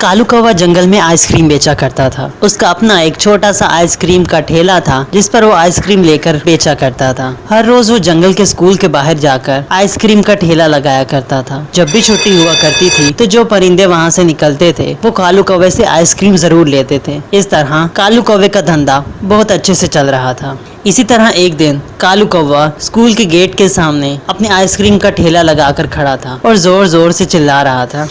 कालू कौवा जंगल में आइसक्रीम बेचा करता था। उसका अपना एक छोटा सा आइसक्रीम का ठेला था जिस पर वो आइसक्रीम लेकर बेचा करता था। हर रोज वो जंगल के स्कूल के बाहर जाकर आइसक्रीम का ठेला लगाया करता था। जब भी छुट्टी हुआ करती थी तो जो परिंदे वहाँ से निकलते थे वो कालू कौवे से आइसक्रीम जरूर लेते थे। इस तरह कालू कौवे का धंधा बहुत अच्छे से चल रहा था। इसी तरह एक दिन कालू कौवा स्कूल के गेट के सामने अपने आइसक्रीम का ठेला लगाकर खड़ा था और जोर जोर से चिल्ला रहा था।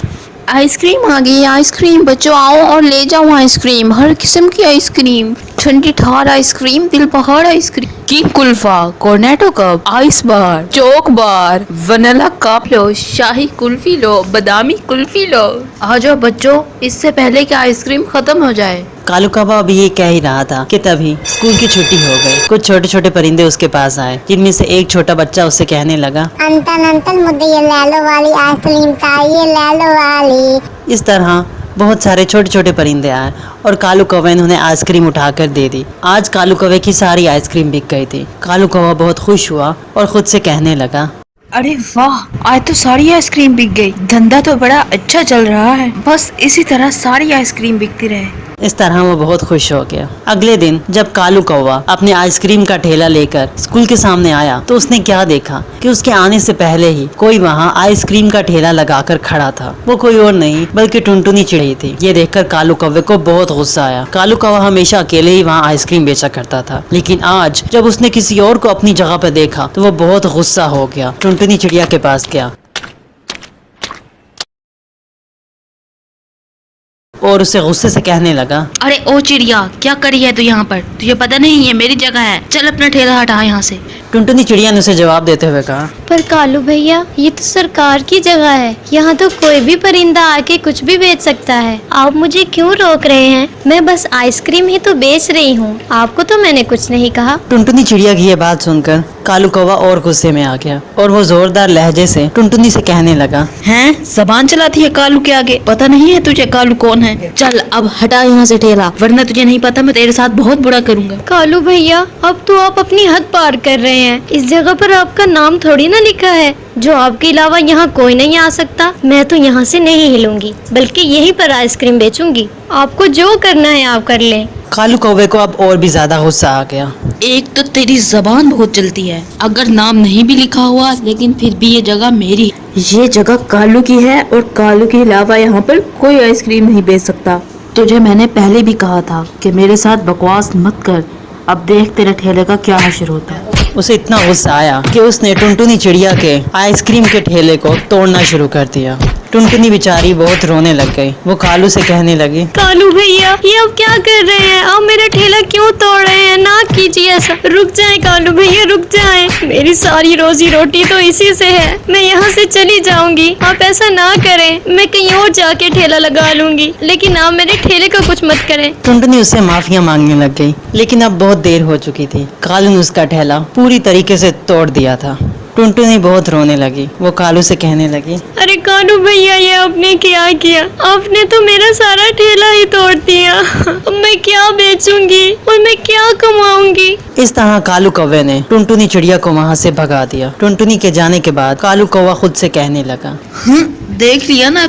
आइसक्रीम आ गई, आइसक्रीम बच्चों आओ और ले जाओ आइसक्रीम, हर किस्म की आइसक्रीम, ठंडी ठार ice cream, Dil Bahar ice cream, king kulfa, Cornetto cup, ice bar, choc bar, vanilla cup लो, शाही कुल्फी लो, बादामी कुल्फी लो। आ जाओ बच्चों, इससे पहले कि आइसक्रीम खत्म हो जाए। कालू कौवा अभी ये कह ही रहा था कि तभी स्कूल की छुट्टी हो गई। कुछ छोटे छोटे परिंदे उसके पास आए, जिनमें से एक छोटा बच्चा उससे कहने लगा, अंकल अंकल मुझे ये लैलो वाली आइसक्रीम चाहिए, लैलो वाली। इस तरह बहुत सारे छोटे छोटे परिंदे आए और कालू कौवे ने उन्हें आइसक्रीम उठाकर दे दी। आज कालू कौवे की सारी आइसक्रीम बिक गई थी। कालू कौवा बहुत खुश हुआ और खुद से कहने लगा, अरे वाह, आज तो सारी आइसक्रीम बिक गई, धंधा तो बड़ा अच्छा चल रहा है, बस इसी तरह सारी आइसक्रीम बिकती रहे। इस तरह वो बहुत खुश हो गया। अगले दिन जब कालू कौवा अपने आइसक्रीम का ठेला लेकर स्कूल के सामने आया तो उसने क्या देखा कि उसके आने से पहले ही कोई वहाँ आइसक्रीम का ठेला लगाकर खड़ा था। वो कोई और नहीं बल्कि टुनटुनी चिड़ी थी। ये देखकर कालू कौवे को बहुत गुस्सा आया। कालू कौवा हमेशा अकेले ही वहाँ आइसक्रीम बेचा करता था, लेकिन आज जब उसने किसी और को अपनी जगह पर देखा तो वो बहुत गुस्सा हो गया। टुनटुनी चिड़िया के पास गया और उसे गुस्से से कहने लगा, अरे ओ चिड़िया, क्या करी है तू यहाँ पर? तुझे पता नहीं ये मेरी जगह है, चल अपना ठेला हटा यहाँ से। टुनटुनी चिड़िया ने उसे जवाब देते हुए कहा, पर कालू भैया ये तो सरकार की जगह है, यहाँ तो कोई भी परिंदा आके कुछ भी बेच सकता है, आप मुझे क्यों रोक रहे हैं? मैं बस आइसक्रीम ही तो बेच रही हूँ, आपको तो मैंने कुछ नहीं कहा। टुनटुनी चिड़िया की ये बात सुनकर कालू कौवा और गुस्से में आ गया और वो जोरदार लहजे से टुनटुनी से कहने लगा, हैं, जबान चलाती है कालू के आगे, पता नहीं है तुझे कालू कौन है? चल अब हटा यहाँ से ठेला, वरना तुझे नहीं पता मैं तेरे साथ बहुत बुरा करूँगा। कालू भैया अब तो आप अपनी हद पार कर रहे हैं। इस जगह पर आपका नाम थोड़ी ना लिखा है, जो आपके अलावा यहाँ कोई नहीं आ सकता। मैं तो यहाँ से नहीं हिलूंगी, बल्कि यहीं पर आइसक्रीम बेचूंगी। आपको जो करना है आप कर लें। कालू कौवे को अब और भी ज्यादा गुस्सा आ गया। एक तो तेरी जबान बहुत चलती है, अगर नाम नहीं भी लिखा हुआ लेकिन फिर भी ये जगह मेरी, ये जगह कालू की है और कालू के अलावा यहाँ पर कोई आइसक्रीम नहीं बेच सकता। तुझे मैंने पहले भी कहा था कि मेरे साथ बकवास मत कर, अब देख तेरे ठेले का क्या हश्र होता है। उसे इतना गुस्सा आया कि उसने टुनटुनी चिड़िया के आइसक्रीम के ठेले को तोड़ना शुरू कर दिया। टुनटुनी बेचारी बहुत रोने लग गई। वो कालू से कहने लगी, कालू भैया ये आप क्या कर रहे हैं? आप मेरा ठेला क्यों तोड़ रहे हैं? ना कीजिए ऐसा, रुक जाएं कालू भैया, रुक जाएं। मेरी सारी रोजी रोटी तो इसी से है, मैं यहाँ से चली जाऊंगी। आप ऐसा ना करें, मैं कहीं और जाके ठेला लगा लूंगी, लेकिन आप मेरे ठेले का कुछ मत करें। टुनटुनी उससे माफिया मांगने लग गई, लेकिन अब बहुत देर हो चुकी थी। कालू ने उसका ठेला पूरी तरीके से तोड़ दिया था। टुनटुनी बहुत रोने लगी। वो कालू से कहने लगी, अरे कालू भैया ये आपने क्या किया? आपने तो मेरा सारा ठेला ही तोड़ दिया। अब मैं क्या बेचूंगी और मैं क्या कमाऊंगी? इस तरह कालू कौवे ने टुनटुनी चिड़िया को वहाँ से भगा दिया। टुनटुनी के जाने के बाद कालू कौवा खुद से कहने लगा, देख लिया ना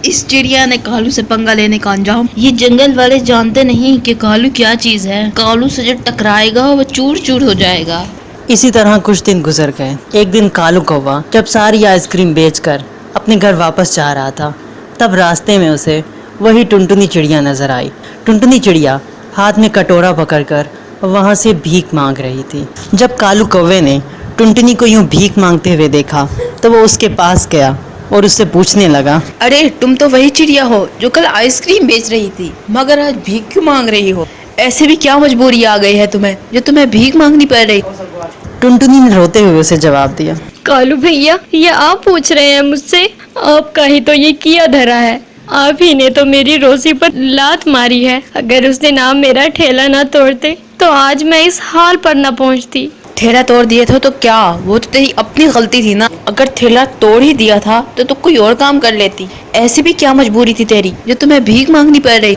इस चिड़िया ने कालू से पंगा लेने का अंजाम। ये जंगल वाले जानते नहीं कि कालू क्या चीज है। कालू से जो टकराएगा वो चूर चूर हो जाएगा। इसी तरह कुछ दिन गुजर गए। एक दिन कालू कौवा जब सारी आइसक्रीम बेचकर अपने घर वापस जा रहा था, तब रास्ते में उसे वही टुनटुनी चिड़िया नजर आई। टुनटुनी चिड़िया हाथ में कटोरा पकड़कर वहाँ से भीख मांग रही थी। जब कालू कौवे ने टुनटुनी को यूं भीख मांगते हुए देखा तो वो उसके पास गया और उससे पूछने लगा, अरे तुम तो वही चिड़िया हो जो कल आइसक्रीम बेच रही थी, मगर आज भीख क्यों मांग रही हो? ऐसे भी क्या मजबूरी आ गई है तुम्हें जो तुम्हें भीख मांगनी पड़ रही? टुनटुनी ने रोते हुए उसे जवाब दिया, कालू भैया ये आप पूछ रहे हैं मुझसे? आपका ही तो ये किया धरा है, आप ही ने तो मेरी रोजी पर लात मारी है। अगर उस दिन आप मेरा ठेला ना तोड़ते तो आज मैं इस हाल पर ना पहुंचती। ठेला तोड़ दिया था तो क्या, वो तो तेरी अपनी गलती थी ना। अगर ठेला तोड़ ही दिया था तो तू कोई और काम कर लेती। ऐसी भी क्या मजबूरी थी तेरी जो तुम्हें भीख मांगनी पड़ रही?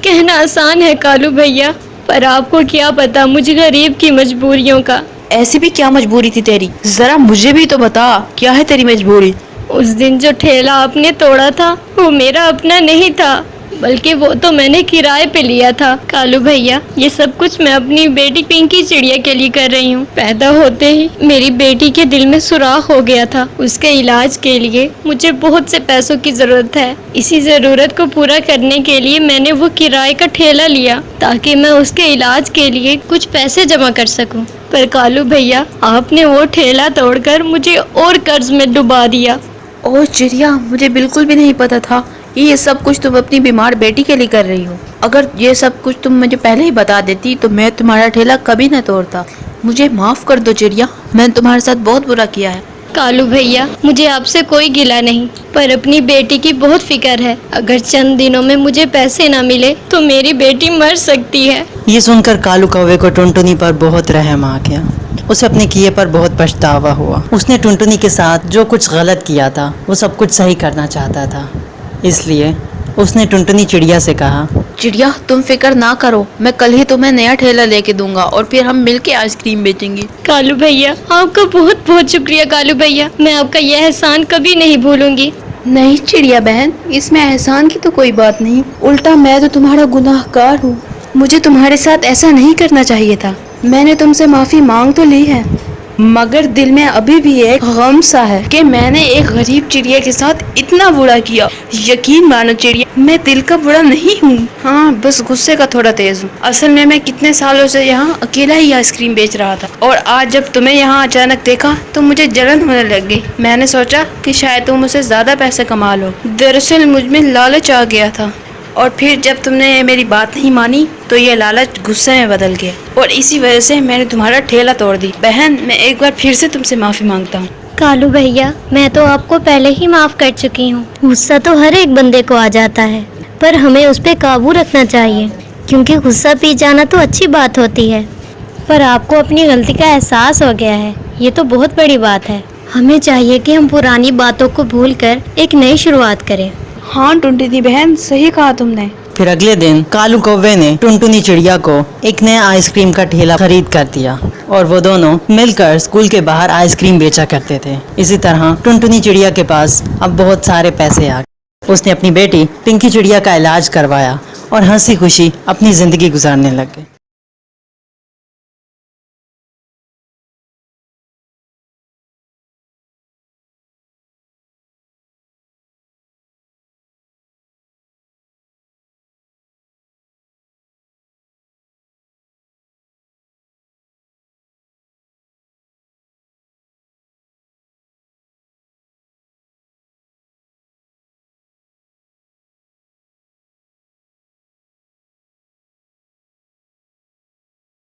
कहना आसान है कालू भैया, पर आपको क्या पता मुझे गरीब की मजबूरियों का। ऐसी भी क्या मजबूरी थी तेरी, जरा मुझे भी तो बता, क्या है तेरी मजबूरी? उस दिन जो ठेला आपने तोड़ा था वो मेरा अपना नहीं था, बल्कि वो तो मैंने किराए पे लिया था। कालू भैया, ये सब कुछ मैं अपनी बेटी पिंकी चिड़िया के लिए कर रही हूँ। पैदा होते ही मेरी बेटी के दिल में सुराख हो गया था। उसके इलाज के लिए मुझे बहुत से पैसों की जरूरत है। इसी जरूरत को पूरा करने के लिए मैंने वो किराए का ठेला लिया ताकि मैं उसके इलाज के लिए कुछ पैसे जमा कर सकूं। पर कालू भैया, आपने वो ठेला तोड़कर मुझे और कर्ज में डुबा दिया। ओह चिड़िया, मुझे बिल्कुल भी नहीं पता था कि ये सब कुछ तुम अपनी बीमार बेटी के लिए कर रही हो। अगर ये सब कुछ तुम मुझे पहले ही बता देती तो मैं तुम्हारा ठेला कभी न तोड़ता। मुझे माफ कर दो चिड़िया, मैंने तुम्हारे साथ बहुत बुरा किया है। कालू भैया, मुझे आपसे कोई गिला नहीं, पर अपनी बेटी की बहुत फिक्र है। अगर चंद दिनों में मुझे पैसे ना मिले तो मेरी बेटी मर सकती है। ये सुनकर कालू कौवे को टुनटुनी पर बहुत रहम आ गया। उसे अपने किए पर बहुत पछतावा हुआ। उसने टुनटुनी के साथ जो कुछ गलत किया था वो सब कुछ सही करना चाहता था। इसलिए उसने टुनटुनी चिड़िया से कहा, चिड़िया तुम फिक्र ना करो, मैं कल ही तुम्हें नया ठेला लेके दूंगा और फिर हम मिलके आइसक्रीम बेचेंगे। कालू भैया, आपका बहुत बहुत शुक्रिया। कालू भैया, मैं आपका यह एहसान कभी नहीं भूलूंगी। नहीं चिड़िया बहन, इसमें एहसान की तो कोई बात नहीं, उल्टा मैं तो तुम्हारा गुनाहगार हूँ। मुझे तुम्हारे साथ ऐसा नहीं करना चाहिए था। मैंने तुमसे माफी मांग तो ली है, मगर दिल में अभी भी एक गम सा है कि मैंने एक गरीब चिड़िया के साथ इतना बुरा किया। यकीन मानो चिड़िया, मैं दिल का बुरा नहीं हूँ। हाँ, बस गुस्से का थोड़ा तेज हूँ। असल में मैं कितने सालों से यहाँ अकेला ही आइसक्रीम बेच रहा था और आज जब तुम्हें यहाँ अचानक देखा तो मुझे जलन होने लग गई। मैंने सोचा कि शायद तुम मुझसे ज्यादा पैसे कमा लो। दरअसल मुझ में लालच आ गया था और फिर जब तुमने मेरी बात नहीं मानी तो ये लालच गुस्से में बदल गया और इसी वजह से मैंने तुम्हारा ठेला तोड़ दी। बहन, मैं एक बार फिर से तुमसे माफी मांगता हूँ। कालू भैया, मैं तो आपको पहले ही माफ कर चुकी हूँ। गुस्सा तो हर एक बंदे को आ जाता है, पर हमें उस पर काबू रखना चाहिए, क्योंकि गुस्सा पी जाना तो अच्छी बात होती है। पर आपको अपनी गलती का एहसास हो गया है, ये तो बहुत बड़ी बात है। हमें चाहिए कि हम पुरानी बातों को भूलकर एक नई शुरुआत करें। हाँ टुनटुनी बहन, सही कहा तुमने। फिर अगले दिन कालू कौवे ने टुनटुनी चिड़िया को एक नया आइसक्रीम का ठेला खरीद कर दिया और वो दोनों मिलकर स्कूल के बाहर आइसक्रीम बेचा करते थे। इसी तरह टुनटुनी चिड़िया के पास अब बहुत सारे पैसे आ गए। उसने अपनी बेटी पिंकी चिड़िया का इलाज करवाया और हंसी खुशी अपनी जिंदगी गुजारने लग गई।